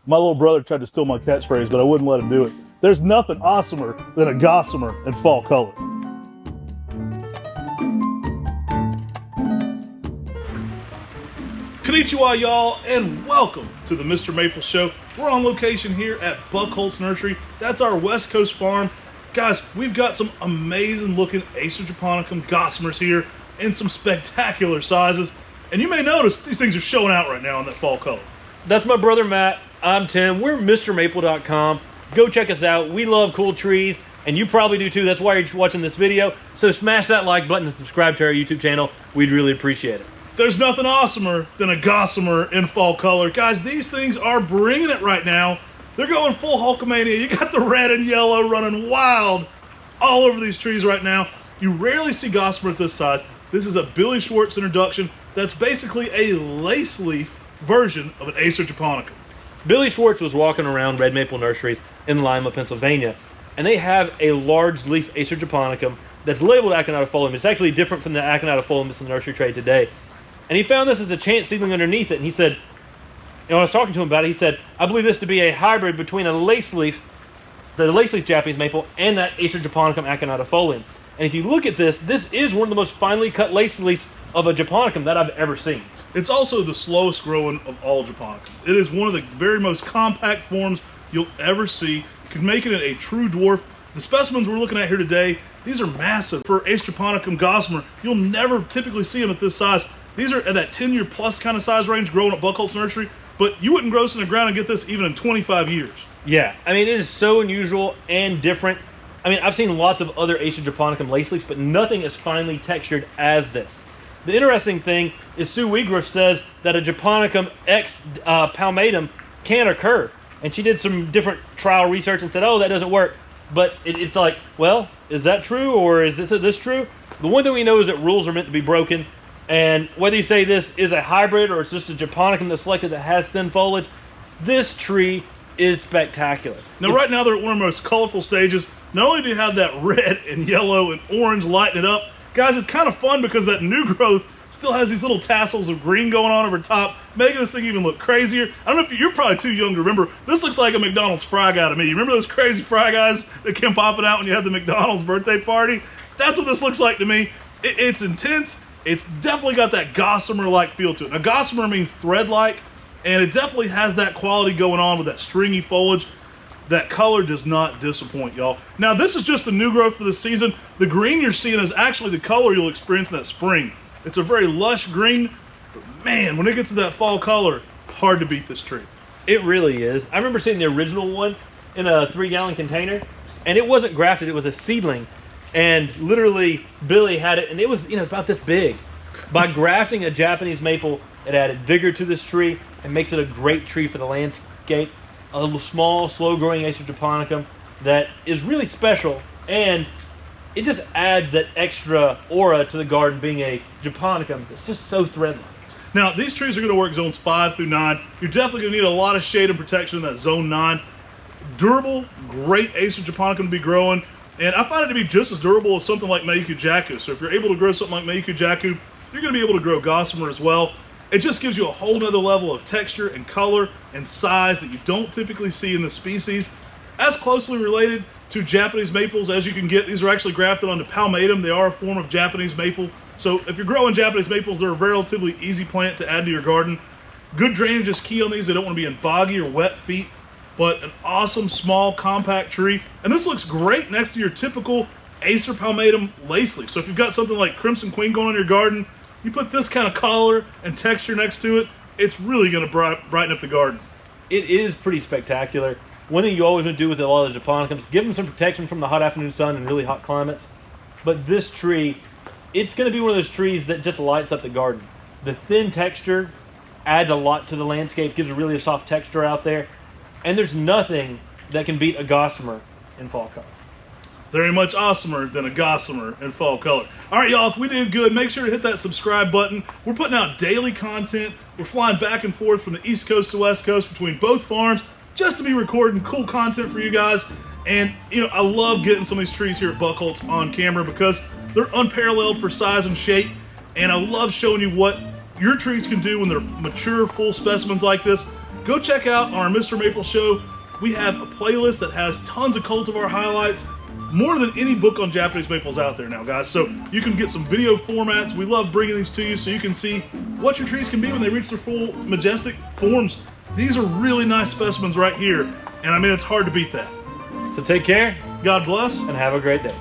My little brother tried to steal my catchphrase, but I wouldn't let him do it. There's nothing awesomer than a Gossamer in fall color. Konnichiwa, y'all, and welcome to the Mr. Maple Show. We're on location here at Buchholz Nursery. That's our West Coast farm. Guys, we've got some amazing looking Acer japonicum Gossamers here in some spectacular sizes. And you may notice these things are showing out right now in that fall color. That's my brother Matt. I'm Tim. We're MrMaple.com. Go check us out. We love cool trees, and you probably do too. That's why you're watching this video. So smash that like button and subscribe to our YouTube channel. We'd really appreciate it. There's nothing awesomer than a Gossamer in fall color. Guys, these things are bringing it right now. They're going full Hulkamania. You got the red and yellow running wild all over these trees right now. You rarely see Gossamer at this size. This is a Billy Schwartz introduction. That's basically a lace leaf version of an Acer japonicum. Billy Schwartz was walking around Red Maple Nurseries in Lima, Pennsylvania, and they have a large leaf Acer japonicum that's labeled accentuated. It's actually different from the accentuated that's in the nursery trade today. And he found this as a chance seedling underneath it, and he said, and when I was talking to him about it, he said, I believe this to be a hybrid between a lace leaf, the lace leaf Japanese maple, and that Acer japonicum accentuated. And if you look at this, this is one of the most finely cut lace leaves of a japonicum that I've ever seen. It's also the slowest growing of all japonicums. It is one of the very most compact forms you'll ever see. You can make it in a true dwarf. The specimens we're looking at here today, these are massive. For Acer japonicum Gossamer, you'll never typically see them at this size. These are at that 10-year plus kind of size range growing at Buchholz Nursery, but you wouldn't grow this in the ground and get this even in 25 years. Yeah, I mean, it is so unusual and different. I mean, I've seen lots of other Acer japonicum lace leaves, but nothing as finely textured as this. The interesting thing is Sue Weagroff says that a japonicum X palmatum can occur. And she did some different trial research and said, oh, that doesn't work. But it's like, well, is that true or is this true? The one thing we know is that rules are meant to be broken. And whether you say this is a hybrid or it's just a japonicum that's selected that has thin foliage, this tree is spectacular. Now, right now they're at one of the most colorful stages. Not only do you have that red and yellow and orange lighting it up, guys, it's kind of fun because that new growth still has these little tassels of green going on over top, making this thing even look crazier. I don't know if you're probably too young to remember. This looks like a McDonald's fry guy to me. You remember those crazy fry guys that came popping out when you had the McDonald's birthday party? That's what this looks like to me. It's intense. It's definitely got that Gossamer-like feel to it. Now, Gossamer means thread-like, and it definitely has that quality going on with that stringy foliage. That color does not disappoint, y'all. Now, this is just the new growth for the season. The green you're seeing is actually the color you'll experience in that spring. It's a very lush green, but man, when it gets to that fall color, hard to beat this tree. It really is. I remember seeing the original one in a 3-gallon container, and it wasn't grafted, it was a seedling. And literally, Billy had it, and it was, about this big. By grafting a Japanese maple, it added vigor to this tree and makes it a great tree for the landscape. A little small, slow-growing Acer japonicum that is really special, and it just adds that extra aura to the garden being a japonicum that's just so thread-like. Now, these trees are going to work zones 5 through 9. You're definitely going to need a lot of shade and protection in that zone 9. Durable, great Acer japonicum to be growing. And I find it to be just as durable as something like Meiyuku Jaku. So if you're able to grow something like Meiyuku Jaku, you're going to be able to grow Gossamer as well. It just gives you a whole nother level of texture and color and size that you don't typically see in the species. As closely related to Japanese maples as you can get. These are actually grafted onto palmatum. They are a form of Japanese maple. So if you're growing Japanese maples, they're a relatively easy plant to add to your garden. Good drainage is key on these. They don't want to be in boggy or wet feet. But an awesome, small, compact tree. And this looks great next to your typical Acer palmatum lace leaf. So if you've got something like Crimson Queen going on in your garden, you put this kind of color and texture next to it, it's really going to brighten up the garden. It is pretty spectacular. One thing you always want to do with a lot of the japonicums, give them some protection from the hot afternoon sun and really hot climates. But this tree, it's going to be one of those trees that just lights up the garden. The thin texture adds a lot to the landscape, gives a really soft texture out there. And there's nothing that can beat a Gossamer in fall color. Very much awesomer than a Gossamer in fall color. All right, y'all, if we did good, make sure to hit that subscribe button. We're putting out daily content. We're flying back and forth from the East Coast to West Coast between both farms just to be recording cool content for you guys. And, I love getting some of these trees here at Buchholz on camera because they're unparalleled for size and shape. And I love showing you what your trees can do when they're mature, full specimens like this. go check out our Mr. Maple show. We have a playlist that has tons of cultivar highlights, more than any book on Japanese maples out there now, guys. So you can get some video formats. We love bringing these to you so you can see what your trees can be when they reach their full majestic forms. These are really nice specimens right here, and I mean, it's hard to beat that. So take care, God bless, and have a great day.